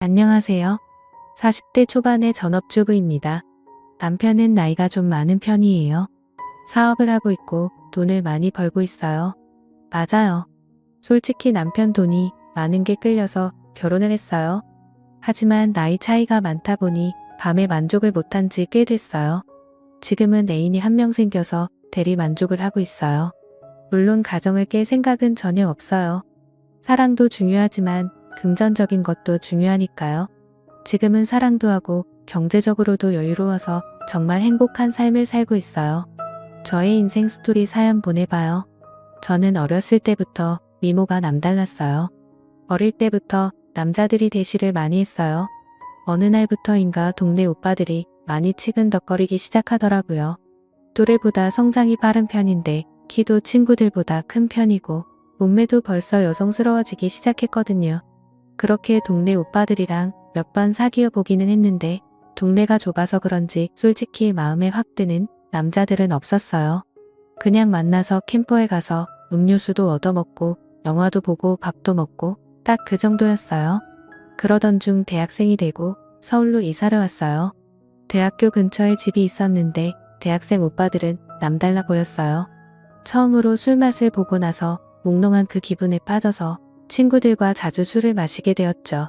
안녕하세요. 40대 초반의 전업주부입니다. 남편은 나이가 좀 많은 편이에요. 사업을 하고 있고 돈을 많이 벌고 있어요. 맞아요. 솔직히 남편 돈이 많은 게 끌려서 결혼을 했어요. 하지만 나이 차이가 많다 보니 밤에 만족을 못한 지 꽤 됐어요. 지금은 애인이 한 명 생겨서 대리 만족을 하고 있어요. 물론 가정을 깰 생각은 전혀 없어요. 사랑도 중요하지만 금전적인 것도 중요하니까요. 지금은 사랑도 하고 경제적으로도 여유로워서 정말 행복한 삶을 살고 있어요. 저의 인생 스토리 사연 보내봐요. 저는 어렸을 때부터 미모가 남달랐어요. 어릴 때부터 남자들이 대시를 많이 했어요. 어느 날부터인가 동네 오빠들이 많이 치근덕거리기 시작하더라고요. 또래보다 성장이 빠른 편인데 키도 친구들보다 큰 편이고 몸매도 벌써 여성스러워지기 시작했거든요. 그렇게 동네 오빠들이랑 몇 번 사귀어 보기는 했는데 동네가 좁아서 그런지 솔직히 마음에 확 드는 남자들은 없었어요. 그냥 만나서 캠퍼에 가서 음료수도 얻어먹고 영화도 보고 밥도 먹고 딱 그 정도였어요. 그러던 중 대학생이 되고 서울로 이사를 왔어요. 대학교 근처에 집이 있었는데 대학생 오빠들은 남달라 보였어요. 처음으로 술맛을 보고 나서 몽롱한 그 기분에 빠져서 친구들과 자주 술을 마시게 되었죠.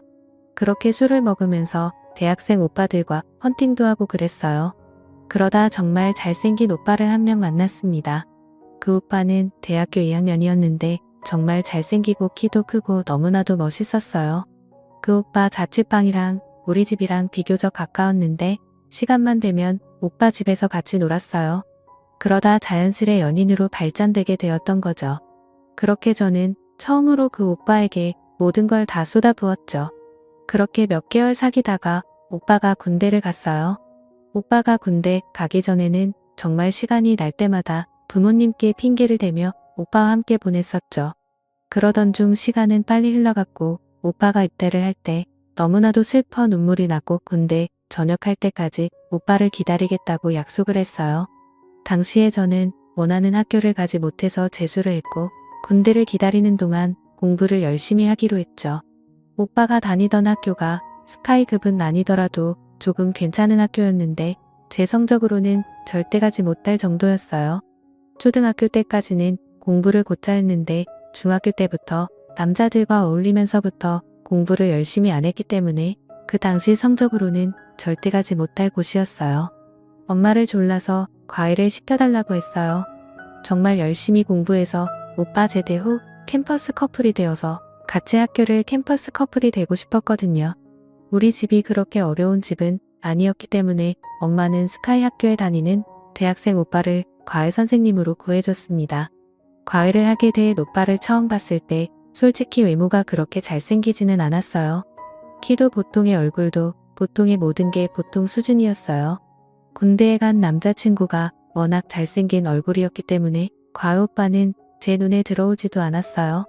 그렇게 술을 먹으면서 대학생 오빠들과 헌팅도 하고 그랬어요. 그러다 정말 잘생긴 오빠를 한 명 만났습니다. 그 오빠는 대학교 2학년이었는데 정말 잘생기고 키도 크고 너무나도 멋있었어요. 그 오빠 자취방이랑 우리 집이랑 비교적 가까웠는데 시간만 되면 오빠 집에서 같이 놀았어요. 그러다 자연스레 연인으로 발전되게 되었던 거죠. 그렇게 저는 처음으로 그 오빠에게 모든 걸 다 쏟아부었죠. 그렇게 몇 개월 사귀다가 오빠가 군대를 갔어요. 오빠가 군대 가기 전에는 정말 시간이 날 때마다 부모님께 핑계를 대며 오빠와 함께 보냈었죠. 그러던 중 시간은 빨리 흘러갔고 오빠가 입대를 할 때 너무나도 슬퍼 눈물이 나고 군대 전역할 때까지 오빠를 기다리겠다고 약속을 했어요. 당시에 저는 원하는 학교를 가지 못해서 재수를 했고 군대를 기다리는 동안 공부를 열심히 하기로 했죠. 오빠가 다니던 학교가 스카이급은 아니더라도 조금 괜찮은 학교였는데 제 성적으로는 절대 가지 못할 정도였어요. 초등학교 때까지는 공부를 곧잘 했는데 중학교 때부터 남자들과 어울리면서부터 공부를 열심히 안 했기 때문에 그 당시 성적으로는 절대 가지 못할 곳이었어요. 엄마를 졸라서 과외를 시켜달라고 했어요. 정말 열심히 공부해서 오빠 제대 후 캠퍼스 커플이 되어서 같이 학교를 캠퍼스 커플이 되고 싶었거든요. 우리 집이 그렇게 어려운 집은 아니었기 때문에 엄마는 스카이 학교에 다니는 대학생 오빠를 과외 선생님으로 구해줬습니다. 과외를 하게 된 오빠를 처음 봤을 때 솔직히 외모가 그렇게 잘생기지는 않았어요. 키도 보통의 얼굴도 보통의 모든 게 보통 수준이었어요. 군대에 간 남자친구가 워낙 잘생긴 얼굴이었기 때문에 과외 오빠는 제 눈에 들어오지도 않았어요.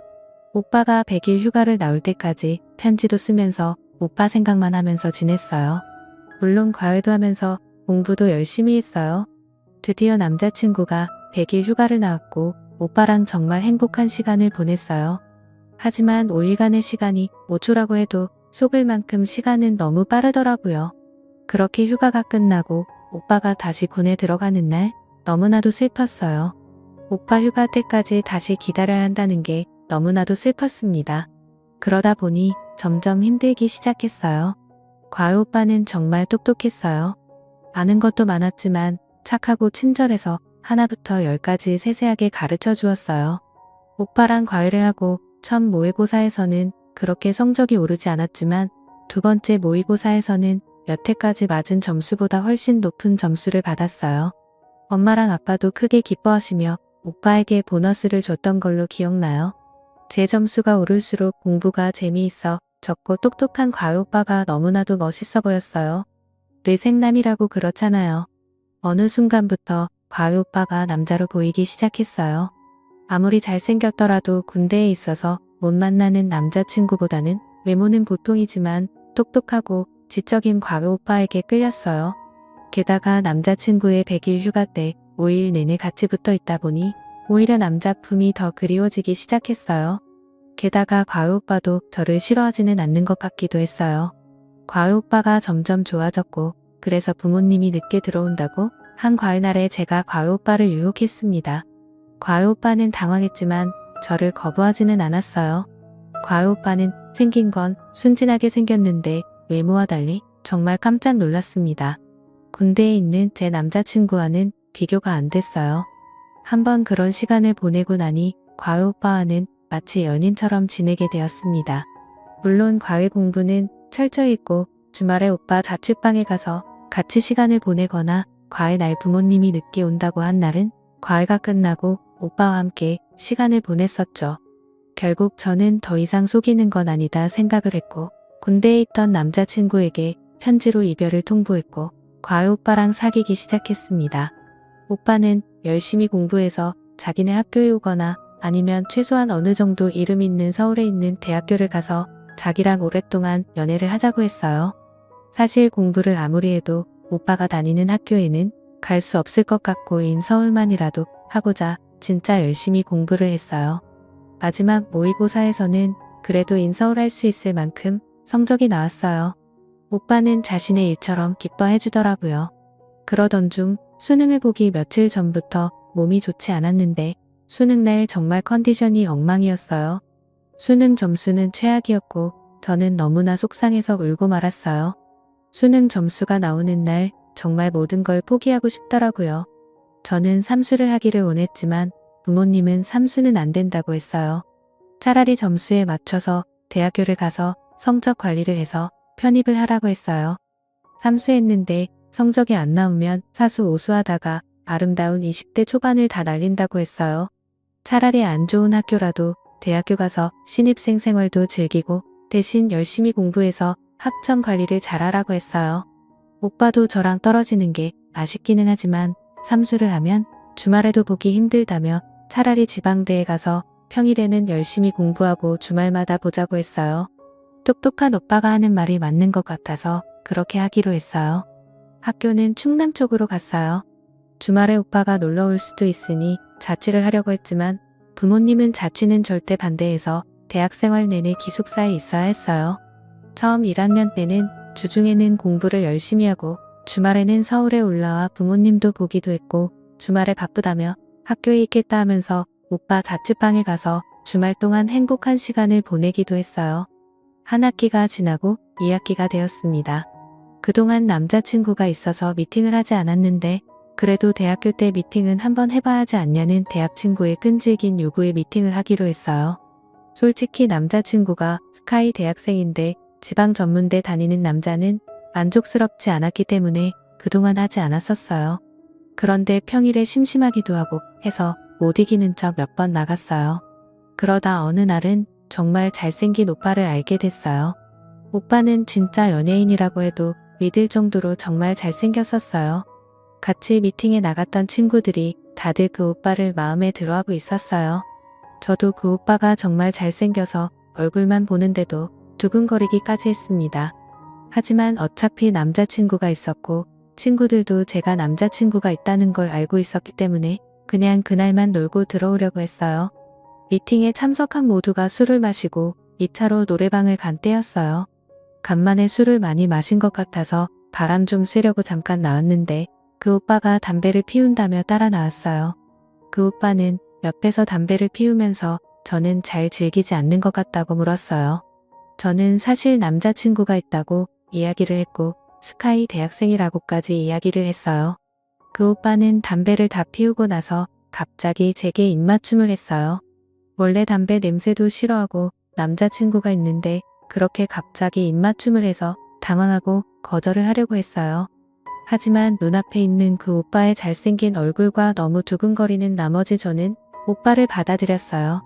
오빠가 100일 휴가를 나올 때까지 편지도 쓰면서 오빠 생각만 하면서 지냈어요. 물론 과외도 하면서 공부도 열심히 했어요. 드디어 남자친구가 100일 휴가를 나왔고 오빠랑 정말 행복한 시간을 보냈어요. 하지만 5일간의 시간이 5초라고 해도 속을 만큼 시간은 너무 빠르더라고요. 그렇게 휴가가 끝나고 오빠가 다시 군에 들어가는 날 너무나도 슬펐어요. 오빠 휴가 때까지 다시 기다려야 한다는 게 너무나도 슬펐습니다. 그러다 보니 점점 힘들기 시작했어요. 과외 오빠는 정말 똑똑했어요. 아는 것도 많았지만 착하고 친절해서 하나부터 열까지 세세하게 가르쳐 주었어요. 오빠랑 과외를 하고 첫 모의고사에서는 그렇게 성적이 오르지 않았지만 두 번째 모의고사에서는 여태까지 맞은 점수보다 훨씬 높은 점수를 받았어요. 엄마랑 아빠도 크게 기뻐하시며 오빠에게 보너스를 줬던 걸로 기억나요. 제 점수가 오를수록 공부가 재미있어 적고 똑똑한 과외 오빠가 너무나도 멋있어 보였어요. 뇌생남이라고 그렇잖아요. 어느 순간부터 과외 오빠가 남자로 보이기 시작했어요. 아무리 잘생겼더라도 군대에 있어서 못 만나는 남자친구보다는 외모는 보통이지만 똑똑하고 지적인 과외 오빠에게 끌렸어요. 게다가 남자친구의 100일 휴가 때 5일 내내 같이 붙어 있다 보니 오히려 남자품이 더 그리워지기 시작했어요. 게다가 과외 오빠도 저를 싫어하지는 않는 것 같기도 했어요. 과외 오빠가 점점 좋아졌고 그래서 부모님이 늦게 들어온다고 한 과외날에 제가 과외 오빠를 유혹했습니다. 과외 오빠는 당황했지만 저를 거부하지는 않았어요. 과외 오빠는 생긴 건 순진하게 생겼는데 외모와 달리 정말 깜짝 놀랐습니다. 군대에 있는 제 남자친구와는 비교가 안 됐어요. 한번 그런 시간을 보내고 나니 과외 오빠와는 마치 연인처럼 지내게 되었습니다. 물론 과외 공부는 철저히 했고 주말에 오빠 자취방에 가서 같이 시간을 보내거나 과외 날 부모님이 늦게 온다고 한 날은 과외가 끝나고 오빠와 함께 시간을 보냈었죠. 결국 저는 더 이상 속이는 건 아니다 생각을 했고 군대에 있던 남자친구에게 편지로 이별을 통보했고 과외 오빠랑 사귀기 시작했습니다. 오빠는 열심히 공부해서 자기네 학교에 오거나 아니면 최소한 어느 정도 이름 있는 서울에 있는 대학교를 가서 자기랑 오랫동안 연애를 하자고 했어요. 사실 공부를 아무리 해도 오빠가 다니는 학교에는 갈 수 없을 것 같고인 서울만이라도 하고자 진짜 열심히 공부를 했어요. 마지막 모의고사에서는 그래도 인서울 할 수 있을 만큼 성적이 나왔어요. 오빠는 자신의 일처럼 기뻐해 주더라고요. 그러던 중 수능을 보기 며칠 전부터 몸이 좋지 않았는데 수능날 정말 컨디션이 엉망이었어요. 수능 점수는 최악이었고 저는 너무나 속상해서 울고 말았어요. 수능 점수가 나오는 날 정말 모든 걸 포기하고 싶더라고요. 저는 삼수를 하기를 원했지만 부모님은 삼수는 안 된다고 했어요. 차라리 점수에 맞춰서 대학교를 가서 성적 관리를 해서 편입을 하라고 했어요. 삼수했는데 성적이 안 나오면 사수오수하다가 아름다운 20대 초반을 다 날린다고 했어요. 차라리 안 좋은 학교라도 대학교 가서 신입생 생활도 즐기고 대신 열심히 공부해서 학점 관리를 잘하라고 했어요. 오빠도 저랑 떨어지는 게 아쉽기는 하지만 삼수를 하면 주말에도 보기 힘들다며 차라리 지방대에 가서 평일에는 열심히 공부하고 주말마다 보자고 했어요. 똑똑한 오빠가 하는 말이 맞는 것 같아서 그렇게 하기로 했어요. 학교는 충남 쪽으로 갔어요. 주말에 오빠가 놀러 올 수도 있으니 자취를 하려고 했지만 부모님은 자취는 절대 반대해서 대학생활 내내 기숙사에 있어야 했어요. 처음 1학년 때는 주중에는 공부를 열심히 하고 주말에는 서울에 올라와 부모님도 보기도 했고 주말에 바쁘다며 학교에 있겠다 하면서 오빠 자취방에 가서 주말 동안 행복한 시간을 보내기도 했어요. 한 학기가 지나고 2학기가 되었습니다. 그동안 남자친구가 있어서 미팅을 하지 않았는데 그래도 대학교 때 미팅은 한번 해봐야 하지 않냐는 대학 친구의 끈질긴 요구에 미팅을 하기로 했어요. 솔직히 남자친구가 스카이 대학생인데 지방 전문대 다니는 남자는 만족스럽지 않았기 때문에 그동안 하지 않았었어요. 그런데 평일에 심심하기도 하고 해서 못 이기는 척 몇 번 나갔어요. 그러다 어느 날은 정말 잘생긴 오빠를 알게 됐어요. 오빠는 진짜 연예인이라고 해도 믿을 정도로 정말 잘생겼었어요. 같이 미팅에 나갔던 친구들이 다들 그 오빠를 마음에 들어하고 있었어요. 저도 그 오빠가 정말 잘생겨서 얼굴만 보는데도 두근거리기까지 했습니다. 하지만 어차피 남자친구가 있었고 친구들도 제가 남자친구가 있다는 걸 알고 있었기 때문에 그냥 그날만 놀고 들어오려고 했어요. 미팅에 참석한 모두가 술을 마시고 2차로 노래방을 간 때였어요. 간만에 술을 많이 마신 것 같아서 바람 좀 쐬려고 잠깐 나왔는데 그 오빠가 담배를 피운다며 따라 나왔어요. 그 오빠는 옆에서 담배를 피우면서 저는 잘 즐기지 않는 것 같다고 물었어요. 저는 사실 남자친구가 있다고 이야기를 했고 스카이 대학생이라고까지 이야기를 했어요. 그 오빠는 담배를 다 피우고 나서 갑자기 제게 입맞춤을 했어요. 원래 담배 냄새도 싫어하고 남자친구가 있는데 그렇게 갑자기 입맞춤을 해서 당황하고 거절을 하려고 했어요. 하지만 눈앞에 있는 그 오빠의 잘생긴 얼굴과 너무 두근거리는 나머지 저는 오빠를 받아들였어요.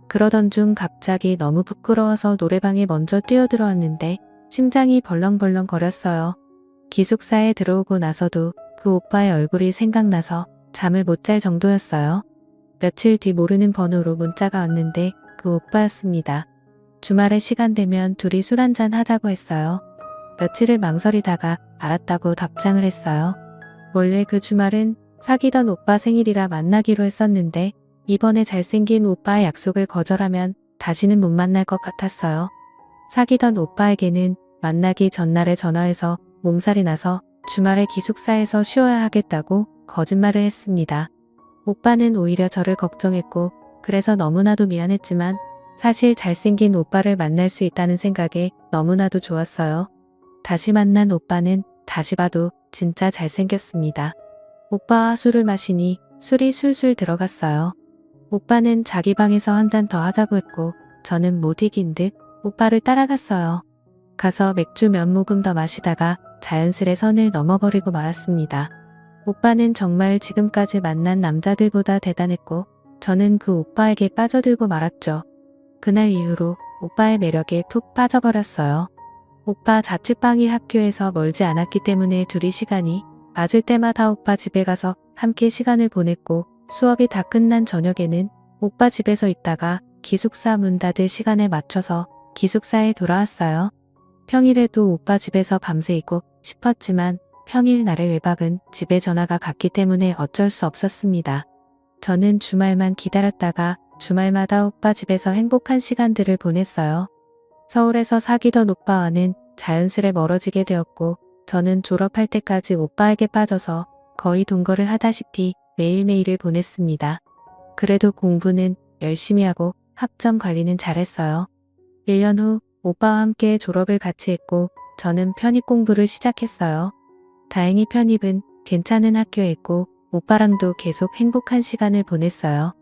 그러던 중 갑자기 너무 부끄러워서 노래방에 먼저 뛰어들어왔는데 심장이 벌렁벌렁 거렸어요. 기숙사에 들어오고 나서도 그 오빠의 얼굴이 생각나서 잠을 못 잘 정도였어요. 며칠 뒤 모르는 번호로 문자가 왔는데 그 오빠였습니다. 주말에 시간 되면 둘이 술 한잔 하자고 했어요. 며칠을 망설이다가 알았다고 답장을 했어요. 원래 그 주말은 사귀던 오빠 생일이라 만나기로 했었는데 이번에 잘생긴 오빠의 약속을 거절하면 다시는 못 만날 것 같았어요. 사귀던 오빠에게는 만나기 전날에 전화해서 몸살이 나서 주말에 기숙사에서 쉬어야 하겠다고 거짓말을 했습니다. 오빠는 오히려 저를 걱정했고 그래서 너무나도 미안했지만 사실 잘생긴 오빠를 만날 수 있다는 생각에 너무나도 좋았어요. 다시 만난 오빠는 다시 봐도 진짜 잘생겼습니다. 오빠와 술을 마시니 술이 술술 들어갔어요. 오빠는 자기 방에서 한 잔 더 하자고 했고 저는 못 이긴 듯 오빠를 따라갔어요. 가서 맥주 몇 모금 더 마시다가 자연스레 선을 넘어버리고 말았습니다. 오빠는 정말 지금까지 만난 남자들보다 대단했고 저는 그 오빠에게 빠져들고 말았죠. 그날 이후로 오빠의 매력에 푹 빠져버렸어요. 오빠 자취방이 학교에서 멀지 않았기 때문에 둘이 시간이 맞을 때마다 오빠 집에 가서 함께 시간을 보냈고 수업이 다 끝난 저녁에는 오빠 집에서 있다가 기숙사 문 닫을 시간에 맞춰서 기숙사에 돌아왔어요. 평일에도 오빠 집에서 밤새 있고 싶었지만 평일 날의 외박은 집에 전화가 갔기 때문에 어쩔 수 없었습니다. 저는 주말만 기다렸다가 주말마다 오빠 집에서 행복한 시간들을 보냈어요. 서울에서 사귀던 오빠와는 자연스레 멀어지게 되었고 저는 졸업할 때까지 오빠에게 빠져서 거의 동거를 하다시피 매일매일을 보냈습니다. 그래도 공부는 열심히 하고 학점 관리는 잘했어요. 1년 후 오빠와 함께 졸업을 같이 했고 저는 편입 공부를 시작했어요. 다행히 편입은 괜찮은 학교에 있고 오빠랑도 계속 행복한 시간을 보냈어요.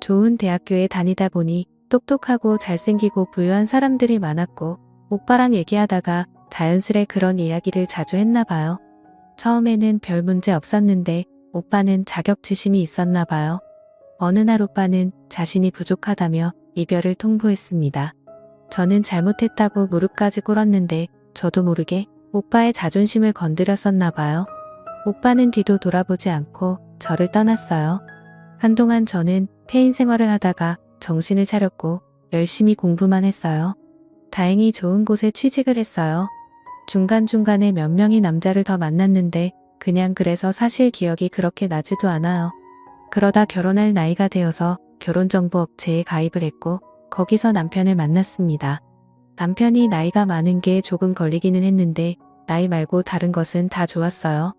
좋은 대학교에 다니다 보니 똑똑하고 잘생기고 부유한 사람들이 많았고 오빠랑 얘기하다가 자연스레 그런 이야기를 자주 했나 봐요. 처음에는 별 문제 없었는데 오빠는 자격지심이 있었나 봐요. 어느 날 오빠는 자신이 부족하다며 이별을 통보했습니다. 저는 잘못했다고 무릎까지 꿇었는데 저도 모르게 오빠의 자존심을 건드렸었나 봐요. 오빠는 뒤도 돌아보지 않고 저를 떠났어요. 한동안 저는 폐인 생활을 하다가 정신을 차렸고 열심히 공부만 했어요. 다행히 좋은 곳에 취직을 했어요. 중간중간에 몇 명의 남자를 더 만났는데 그냥 그래서 사실 기억이 그렇게 나지도 않아요. 그러다 결혼할 나이가 되어서 결혼정보업체에 가입을 했고 거기서 남편을 만났습니다. 남편이 나이가 많은 게 조금 걸리기는 했는데 나이 말고 다른 것은 다 좋았어요.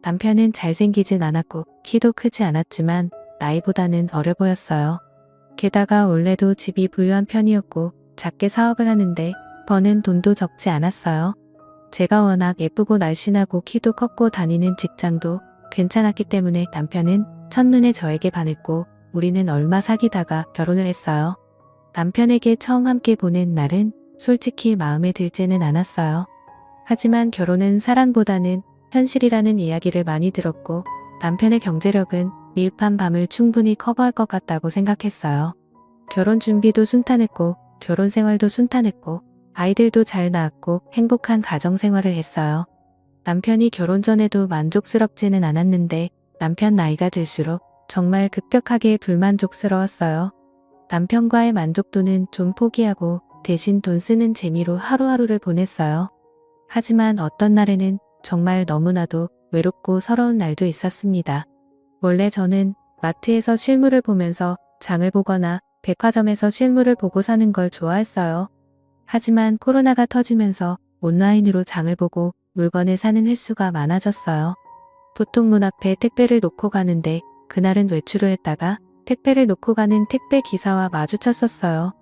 남편은 잘생기진 않았고 키도 크지 않았지만 나이보다는 어려 보였어요. 게다가 원래도 집이 부유한 편이었고 작게 사업을 하는데 버는 돈도 적지 않았어요. 제가 워낙 예쁘고 날씬하고 키도 컸고 다니는 직장도 괜찮았기 때문에 남편은 첫눈에 저에게 반했고 우리는 얼마 사귀다가 결혼을 했어요. 남편에게 처음 함께 보낸 날은 솔직히 마음에 들지는 않았어요. 하지만 결혼은 사랑보다는 현실이라는 이야기를 많이 들었고 남편의 경제력은 미흡한 밤을 충분히 커버할 것 같다고 생각했어요. 결혼 준비도 순탄했고 결혼 생활도 순탄했고 아이들도 잘 낳았고 행복한 가정 생활을 했어요. 남편이 결혼 전에도 만족스럽지는 않았는데 남편 나이가 들수록 정말 급격하게 불만족스러웠어요. 남편과의 만족도는 좀 포기하고 대신 돈 쓰는 재미로 하루하루를 보냈어요. 하지만 어떤 날에는 정말 너무나도 외롭고 서러운 날도 있었습니다. 원래 저는 마트에서 실물을 보면서 장을 보거나 백화점에서 실물을 보고 사는 걸 좋아했어요. 하지만 코로나가 터지면서 온라인으로 장을 보고 물건을 사는 횟수가 많아졌어요. 보통 문 앞에 택배를 놓고 가는데 그날은 외출을 했다가 택배를 놓고 가는 택배 기사와 마주쳤었어요.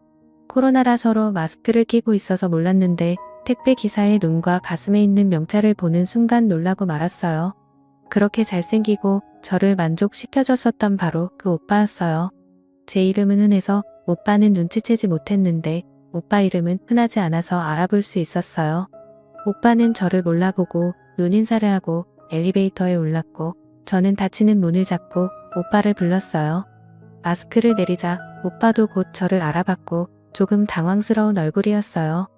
코로나라 서로 마스크를 끼고 있어서 몰랐는데 택배 기사의 눈과 가슴에 있는 명찰을 보는 순간 놀라고 말았어요. 그렇게 잘생기고 저를 만족시켜줬었던 바로 그 오빠였어요. 제 이름은 흔해서 오빠는 눈치채지 못했는데 오빠 이름은 흔하지 않아서 알아볼 수 있었어요. 오빠는 저를 몰라보고 눈인사를 하고 엘리베이터에 올랐고 저는 닫히는 문을 잡고 오빠를 불렀어요. 마스크를 내리자 오빠도 곧 저를 알아봤고 조금 당황스러운 얼굴이었어요.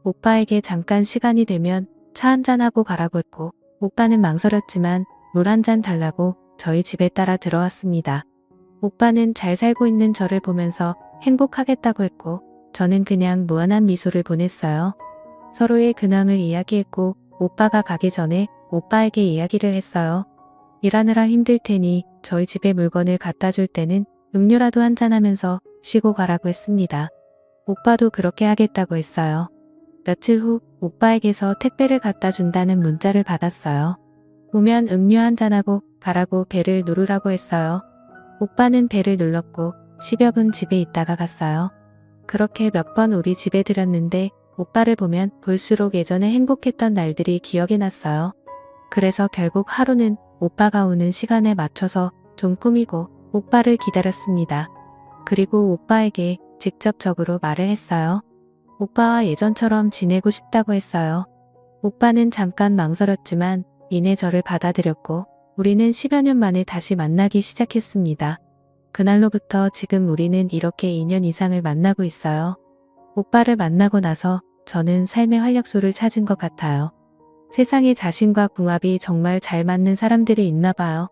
오빠에게 잠깐 시간이 되면 차 한잔하고 가라고 했고 오빠는 망설였지만 물 한 잔 달라고 저희 집에 따라 들어왔습니다. 오빠는 잘 살고 있는 저를 보면서 행복하겠다고 했고 저는 그냥 무한한 미소를 보냈어요. 서로의 근황을 이야기했고 오빠가 가기 전에 오빠에게 이야기를 했어요. 일하느라 힘들 테니 저희 집에 물건을 갖다 줄 때는 음료라도 한잔하면서 쉬고 가라고 했습니다. 오빠도 그렇게 하겠다고 했어요. 며칠 후 오빠에게서 택배를 갖다 준다는 문자를 받았어요. 오면 음료 한잔하고 가라고 벨을 누르라고 했어요. 오빠는 벨을 눌렀고 10여 분 집에 있다가 갔어요. 그렇게 몇 번 우리 집에 들였는데 오빠를 보면 볼수록 예전에 행복했던 날들이 기억이 났어요. 그래서 결국 하루는 오빠가 오는 시간에 맞춰서 좀 꾸미고 오빠를 기다렸습니다. 그리고 오빠에게 직접적으로 말을 했어요. 오빠와 예전처럼 지내고 싶다고 했어요. 오빠는 잠깐 망설였지만 이내 저를 받아들였고 우리는 10여 년 만에 다시 만나기 시작했습니다. 그날로부터 지금 우리는 이렇게 2년 이상을 만나고 있어요. 오빠를 만나고 나서 저는 삶의 활력소를 찾은 것 같아요. 세상에 자신과 궁합이 정말 잘 맞는 사람들이 있나 봐요.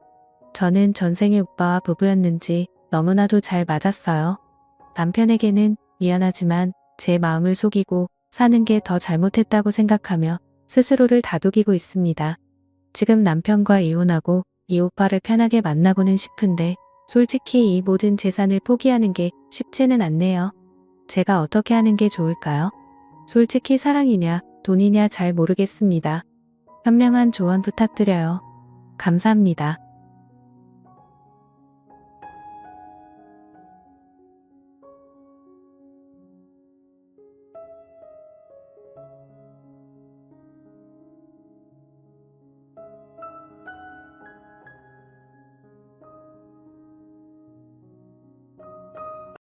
저는 전생의 오빠와 부부였는지 너무나도 잘 맞았어요. 남편에게는 미안하지만 제 마음을 속이고 사는 게 더 잘못했다고 생각하며 스스로를 다독이고 있습니다. 지금 남편과 이혼하고 이 오빠를 편하게 만나고는 싶은데 솔직히 이 모든 재산을 포기하는 게 쉽지는 않네요. 제가 어떻게 하는 게 좋을까요? 솔직히 사랑이냐 돈이냐 잘 모르겠습니다. 현명한 조언 부탁드려요. 감사합니다.